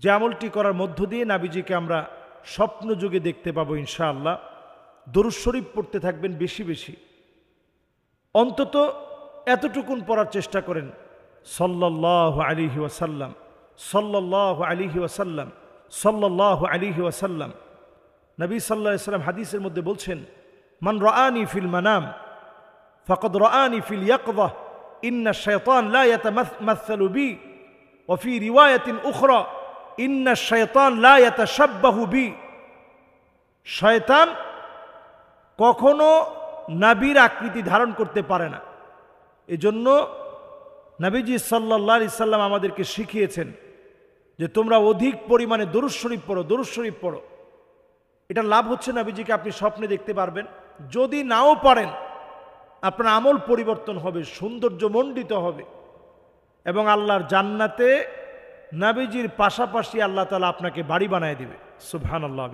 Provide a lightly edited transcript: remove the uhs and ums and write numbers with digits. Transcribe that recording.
যে আমলটি করার মধ্য দিয়ে নবীজিকে আমরা স্বপ্ন যুগে দেখতে পাবো ইনশাআল্লাহ। দরুদ শরীফ পড়তে থাকবেন বেশি বেশি, অন্তত এতটুকুন পড়ার চেষ্টা করেন, সাল্লাল্লাহু আলাইহি ওয়াসাল্লাম, সাল্লাল্লাহু আলাইহি ওয়াসাল্লাম, সাল্লাল্লাহু আলাইহি ওয়াসাল্লাম। নবী সাল্লাল্লাহু আলাইহি ওয়াসাল্লাম হাদিসের মধ্যে বলছেন, মান রাআনি ফিল মানাম ফাকাদ রাআনি ফিল ইয়াকযা ইন্না শাইতান লা ইয়াতামাসসালু বি ওয়া ফি রিওয়ায়াতিন উখরা ইন্না শাইতান লা ইয়াতাশাব্বাহু বি। শয়তান কখনো নবীর আকৃতি ধারণ করতে পারে না। এজন্য নবীজি সাল্লাল্লাহু আলাইহি সাল্লাম আমাদেরকে শিখিয়েছেন যে তোমরা অধিক পরিমাণে দরুদ শরীফ পড়ো, দরুদ শরীফ পড়ো। এটা লাভ হচ্ছে নবীজিকে আপনি স্বপ্নে দেখতে পারবেন। যদি নাও পারেন, আপনার আমল পরিবর্তন হবে, সৌন্দর্যমণ্ডিত হবে, এবং আল্লাহর জান্নাতে নবীজির পাশাপাশি আল্লাহ তাআলা আপনাকে বাড়ি বানায় দিবে। সুবহানাল্লাহ।